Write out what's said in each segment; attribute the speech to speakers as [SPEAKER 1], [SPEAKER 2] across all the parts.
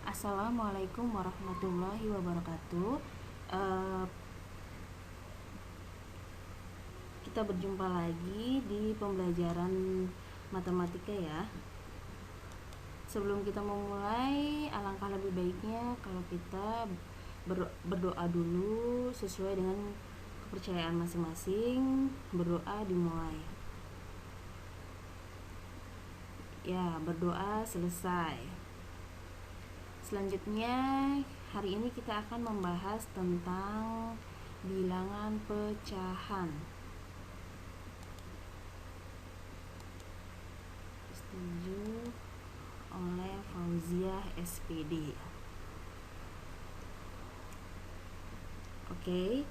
[SPEAKER 1] Assalamualaikum warahmatullahi wabarakatuh. Eh, kita berjumpa lagi di pembelajaran matematika ya. Sebelum kita memulai, alangkah lebih baiknya kalau kita berdoa dulu sesuai dengan kepercayaan masing-masing. Berdoa dimulai. Ya, berdoa selesai. Selanjutnya, hari ini kita akan membahas tentang bilangan pecahan. Setuju oleh Fauziah SPD. Oke.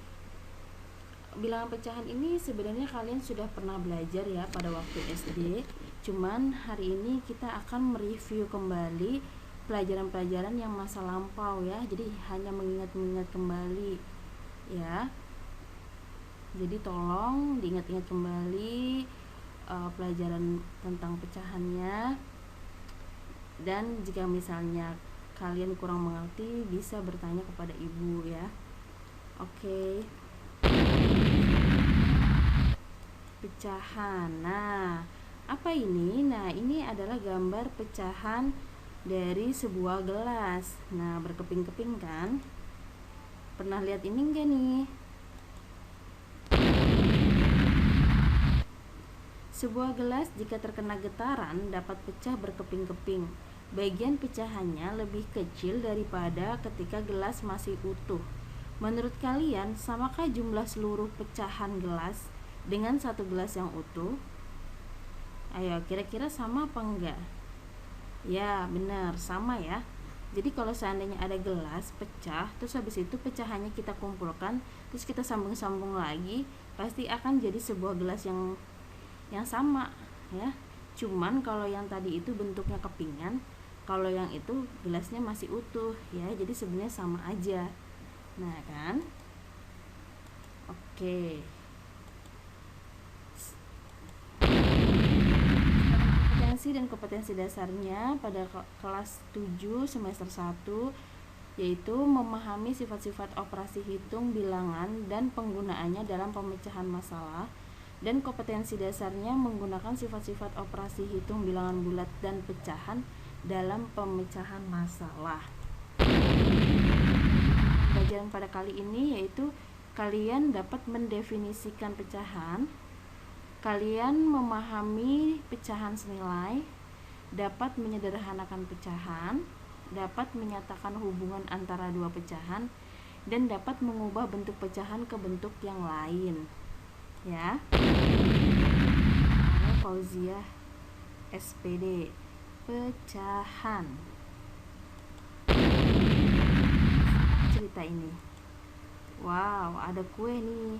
[SPEAKER 1] Bilangan pecahan ini sebenarnya kalian sudah pernah belajar ya pada waktu SD. Cuman hari ini kita akan mereview kembali pelajaran-pelajaran yang masa lampau ya. Jadi hanya mengingat-ingat kembali ya. Jadi tolong diingat-ingat kembali pelajaran tentang pecahannya. Dan jika misalnya kalian kurang mengerti, bisa bertanya kepada ibu ya. Oke. Pecahan. Nah, apa ini? Nah, ini adalah gambar pecahan dari sebuah gelas. Nah, berkeping-keping kan? Pernah lihat ini enggak nih? Sebuah gelas jika terkena getaran dapat pecah berkeping-keping. Bagian pecahannya lebih kecil daripada ketika gelas masih utuh. Menurut kalian, samakah jumlah seluruh pecahan gelas dengan satu gelas yang utuh? Ayo, kira-kira sama apa enggak? Ya, benar, sama ya. Jadi kalau seandainya ada gelas pecah, terus habis itu pecahannya kita kumpulkan, terus kita sambung-sambung lagi, pasti akan jadi sebuah gelas yang sama ya. Cuman kalau yang tadi itu bentuknya kepingan, kalau yang itu gelasnya masih utuh ya. Jadi sebenarnya sama aja. Nah, kan? Oke. Kompetensi dan kompetensi dasarnya pada kelas 7 semester 1 yaitu memahami sifat-sifat operasi hitung bilangan dan penggunaannya dalam pemecahan masalah, dan kompetensi dasarnya menggunakan sifat-sifat operasi hitung bilangan bulat dan pecahan dalam pemecahan masalah. Pelajaran pada kali ini yaitu kalian dapat mendefinisikan pecahan, kalian memahami pecahan senilai, dapat menyederhanakan pecahan, dapat menyatakan hubungan antara dua pecahan, dan dapat mengubah bentuk pecahan ke bentuk yang lain. Ya. Fauziah SPD. Pecahan. Cerita ini. Wow, ada kue nih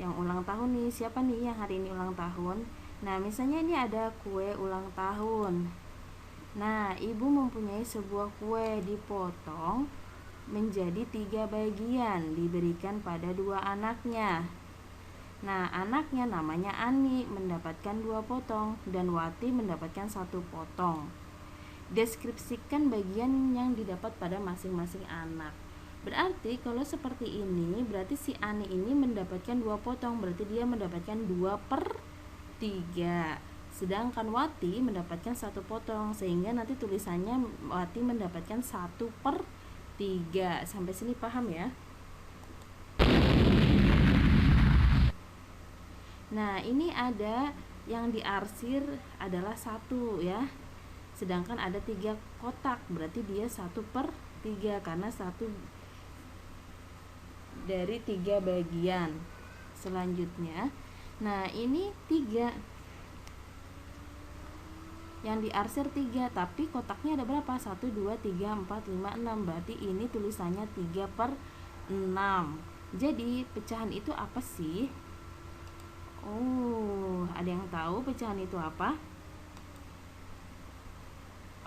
[SPEAKER 1] yang ulang tahun nih. Siapa nih yang hari ini ulang tahun? Nah, misalnya ini ada kue ulang tahun. Nah, ibu mempunyai sebuah kue dipotong menjadi 3 bagian, diberikan pada 2 anaknya. Nah, anaknya namanya Ani mendapatkan 2 potong dan Wati mendapatkan 1 potong. Deskripsikan bagian yang didapat pada masing-masing anak. Berarti kalau seperti ini, berarti si Ani ini mendapatkan 2 potong, berarti dia mendapatkan 2/3. Sedangkan Wati mendapatkan 1 potong, sehingga nanti tulisannya Wati mendapatkan 1/3. Sampai sini paham ya? Nah, ini ada yang diarsir adalah 1 ya. Sedangkan ada 3 kotak, berarti dia 1/3 karena 1 dari 3 bagian. Selanjutnya, nah ini 3 yang diarsir 3, tapi kotaknya ada berapa? 1, 2, 3, 4, 5, 6. Berarti ini tulisannya 3/6. Jadi pecahan itu apa sih? Oh, ada yang tahu pecahan itu apa?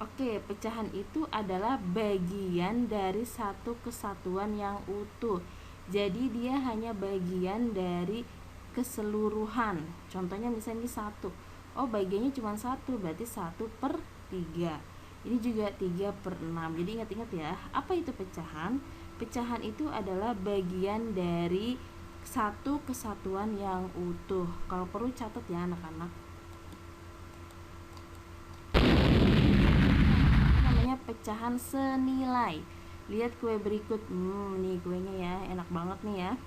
[SPEAKER 1] Oke, pecahan itu adalah bagian dari satu kesatuan yang utuh. Jadi dia hanya bagian dari keseluruhan. Contohnya misalnya ini 1. Oh, bagiannya cuma 1, berarti 1/3. Ini juga 3/6. Jadi ingat-ingat ya, apa itu pecahan? Pecahan itu adalah bagian dari satu kesatuan yang utuh. Kalau perlu catat ya anak-anak. Namanya pecahan senilai. Lihat kue berikut. Nih kuenya ya, enak banget nih ya.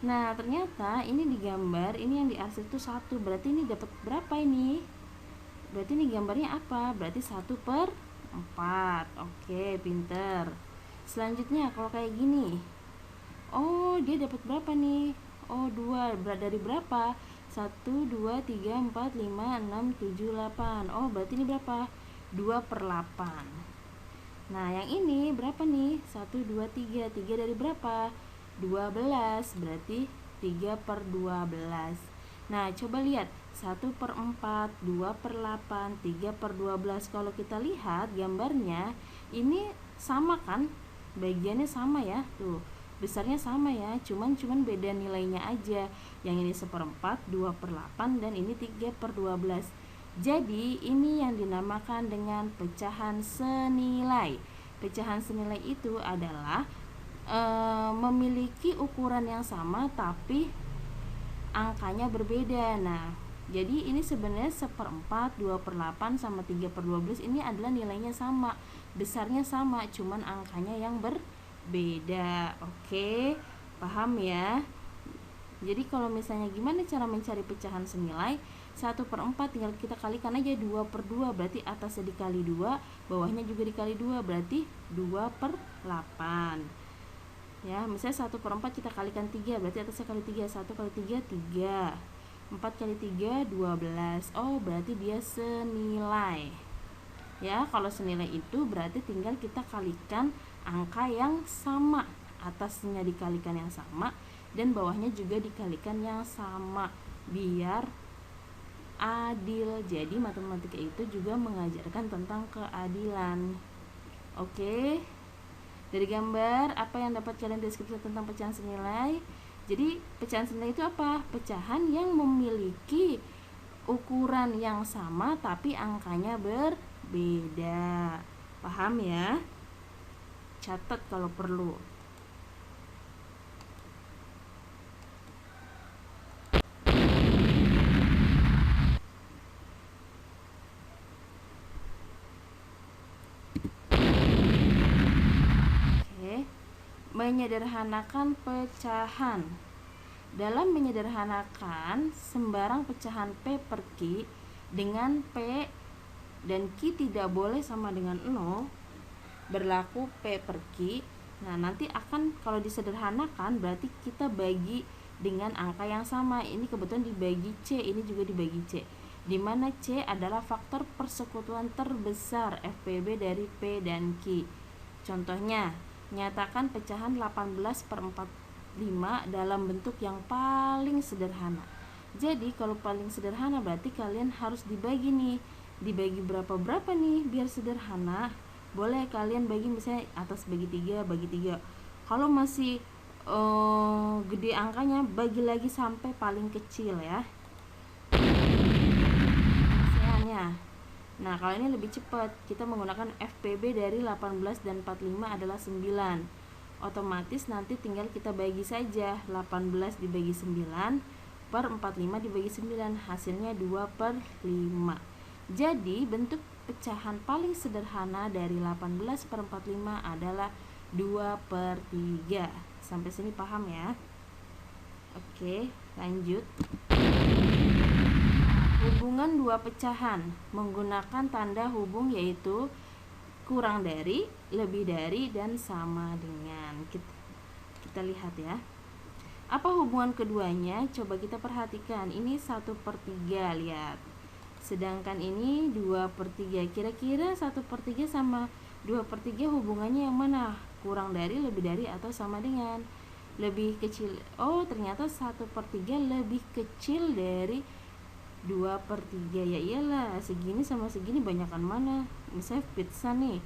[SPEAKER 1] Nah, ternyata ini digambar, ini yang diarsir itu 1. Berarti ini dapat berapa ini? Berarti ini gambarnya apa? Berarti 1/4. Oke, pinter. Selanjutnya kalau kayak gini. Oh, dia dapat berapa nih? Oh, 2. Dari berapa? 1, 2, 3, 4, 5, 6, 7, 8. Oh, berarti ini berapa? 2/8. Nah, yang ini berapa nih? 1, 2, 3. 3 dari berapa? 12. Berarti 3/12. Nah, coba lihat. 1/4, 2/8, 3/12. Kalau kita lihat gambarnya, ini sama kan? Bagiannya sama ya. Tuh, besarnya sama ya, cuman beda nilainya aja. Yang ini 1/4, 2/8, dan ini 3/12. Jadi ini yang dinamakan dengan pecahan senilai. Pecahan senilai itu adalah memiliki ukuran yang sama tapi angkanya berbeda. Nah, jadi ini sebenarnya 1/4, 2/8 sama 3/12 ini adalah nilainya sama, besarnya sama, cuman angkanya yang berbeda. Oke, paham ya? Jadi kalau misalnya gimana cara mencari pecahan senilai? 1/4 tinggal kita kalikan aja 2/2, berarti atasnya dikali 2, bawahnya juga dikali 2, berarti 2/8. Ya, misalnya 1/4 kita kalikan 3, berarti atasnya kali 3, 1 kali 3, 3. 4 kali 3, 12. Oh, berarti dia senilai. Ya, kalau senilai itu berarti tinggal kita kalikan angka yang sama. Atasnya dikalikan yang sama dan bawahnya juga dikalikan yang sama biar adil. Jadi matematika itu juga mengajarkan tentang keadilan. Oke. Dari gambar, apa yang dapat kalian deskripsi tentang pecahan senilai? Jadi pecahan senilai itu apa? Pecahan yang memiliki ukuran yang sama tapi angkanya berbeda. Paham ya? Catat kalau perlu. Menyederhanakan pecahan. Dalam menyederhanakan, sembarang pecahan P per Q dengan P dan Q tidak boleh sama dengan 0, berlaku P per Q. Nah, nanti akan kalau disederhanakan berarti kita bagi dengan angka yang sama. Ini kebetulan dibagi C, ini juga dibagi C, di mana C adalah faktor persekutuan terbesar FPB dari P dan Q. Contohnya, nyatakan pecahan 18/45 dalam bentuk yang paling sederhana. Jadi kalau paling sederhana berarti kalian harus dibagi nih. Dibagi berapa nih biar sederhana? Boleh kalian bagi misalnya atas bagi 3, bagi 3. Kalau masih gede angkanya, bagi lagi sampai paling kecil ya. Misalnya, nah, kalau ini lebih cepat, kita menggunakan FPB dari 18 dan 45 adalah 9. Otomatis nanti tinggal kita bagi saja 18 dibagi 9 per 45 dibagi 9, hasilnya 2/5. Jadi bentuk pecahan paling sederhana dari 18/45 adalah 2/3. Sampai sini paham ya? Oke, lanjut. Hubungan dua pecahan menggunakan tanda hubung yaitu kurang dari, lebih dari, dan sama dengan. Kita lihat ya. Apa hubungan keduanya? Coba kita perhatikan. Ini 1/3, lihat. Sedangkan ini 2/3. Kira-kira 1/3 sama 2/3 hubungannya yang mana? Kurang dari, lebih dari, atau sama dengan? Lebih kecil. Oh, ternyata 1/3 lebih kecil dari 2/3. Ya iyalah, segini sama segini banyakan mana? Misalnya pizza nih,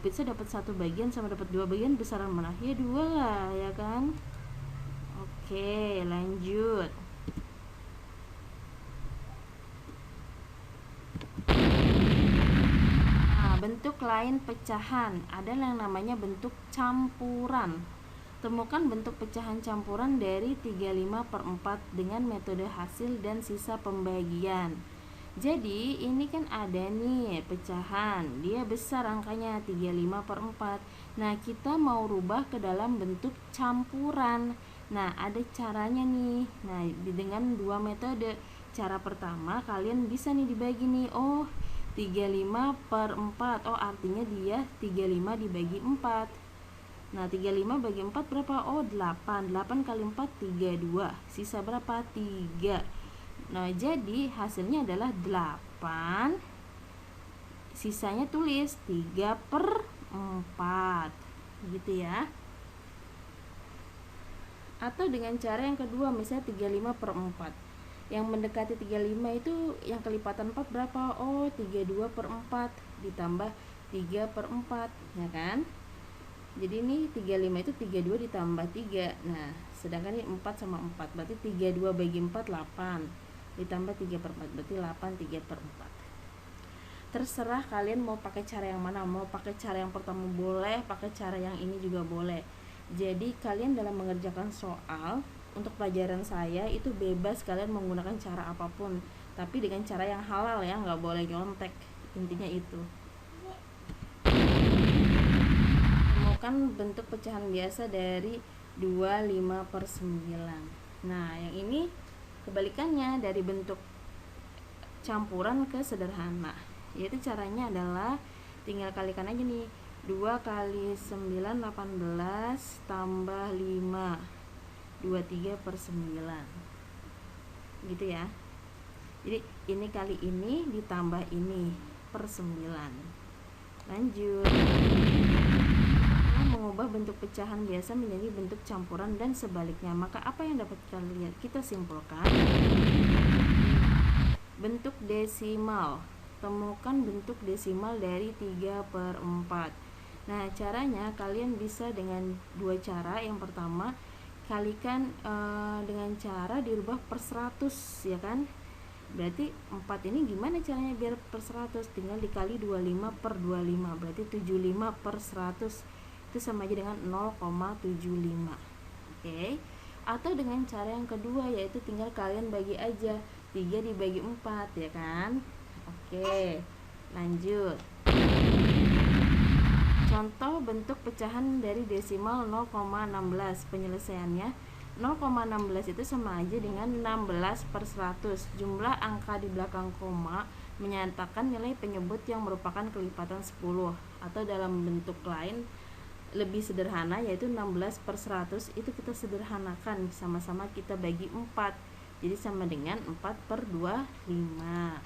[SPEAKER 1] pizza dapat 1 bagian sama dapat 2 bagian, besaran mana? Ya 2 lah, ya kan? Oke, lanjut. Nah, bentuk lain pecahan adalah yang namanya bentuk campuran. Temukan bentuk pecahan campuran dari 35/4 dengan metode hasil dan sisa pembagian. Jadi ini kan ada nih pecahan, dia besar angkanya 35/4. Nah, kita mau rubah ke dalam bentuk campuran. Nah, ada caranya nih. Nah, dengan dua metode. Cara pertama, kalian bisa nih dibagi nih. Oh, 35/4. Oh, artinya dia 35 dibagi 4. Nah, 35 bagi 4 berapa? Oh, 8. 8 kali 4 32. Sisa berapa? 3. Nah, jadi hasilnya adalah 8. Sisanya tulis 3/4. Gitu ya. Atau dengan cara yang kedua, misalnya 35/4. Yang mendekati 35 itu yang kelipatan 4 berapa? Oh, 32/4 ditambah 3/4, ya kan? Jadi ini 35 itu 32 ditambah 3. Nah, sedangkan ini 4 sama 4, berarti 32 bagi 4 8. Ditambah 3/4, berarti 8 3/4. Terserah kalian mau pakai cara yang mana. Mau pakai cara yang pertama boleh, pakai cara yang ini juga boleh. Jadi kalian dalam mengerjakan soal untuk pelajaran saya itu bebas kalian menggunakan cara apapun, tapi dengan cara yang halal ya, nggak boleh nyontek. Intinya itu. Temukan bentuk pecahan biasa dari 25/9. Nah, yang ini kebalikannya dari bentuk campuran ke sederhana. Yaitu caranya adalah tinggal kalikan aja nih. 2 kali 9 18 tambah 5 23/9. Gitu ya. Jadi ini kali ini ditambah ini per 9. Lanjut. Mengubah bentuk pecahan biasa menjadi bentuk campuran dan sebaliknya. Maka apa yang dapat kita simpulkan? Bentuk desimal. Temukan bentuk desimal dari 3/4. Nah, caranya kalian bisa dengan dua cara. Yang pertama, kalikan dengan cara dirubah per 100, ya kan? Berarti 4 ini gimana caranya biar per 100? Tinggal dikali 25/25, berarti 75/100. Itu sama aja dengan 0,75. Oke. Atau dengan cara yang kedua, yaitu tinggal kalian bagi aja. 3 dibagi 4, ya kan? Oke. Lanjut. Contoh bentuk pecahan dari desimal 0,16. Penyelesaiannya 0,16 itu sama aja dengan 16/100. Jumlah angka di belakang koma menyatakan nilai penyebut yang merupakan kelipatan 10. Atau dalam bentuk lain lebih sederhana, yaitu 16/100 itu kita sederhanakan, sama-sama kita bagi 4. Jadi sama dengan 4/25.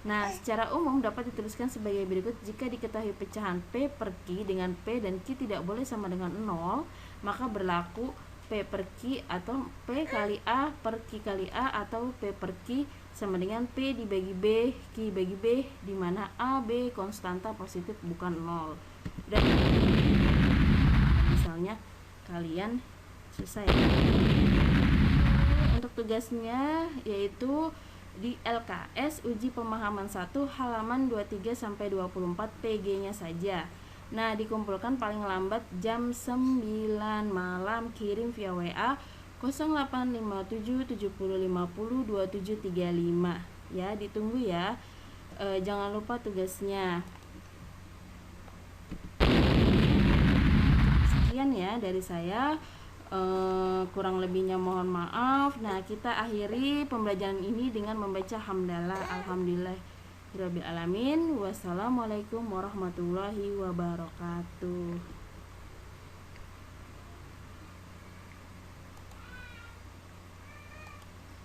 [SPEAKER 1] Nah, secara umum dapat dituliskan sebagai berikut. Jika diketahui pecahan P per Q dengan P dan Q tidak boleh sama dengan 0, maka berlaku P per Q atau P kali A per Q kali A, atau P per Q sama dengan P dibagi B, Q bagi B, di mana A, B konstanta positif bukan 0. Dan misalnya kalian selesai. Untuk tugasnya yaitu di LKS uji pemahaman 1 halaman 23 sampai 24 PG-nya saja. Nah, dikumpulkan paling lambat jam 9 malam, kirim via WA 0857 7050 2735. Ya, ditunggu ya. Jangan lupa tugasnya. Sekian ya dari saya. Kurang lebihnya mohon maaf. Nah, kita akhiri pembelajaran ini dengan membaca hamdalah. Alhamdulillahirabbil alamin. Wassalamualaikum warahmatullahi wabarakatuh.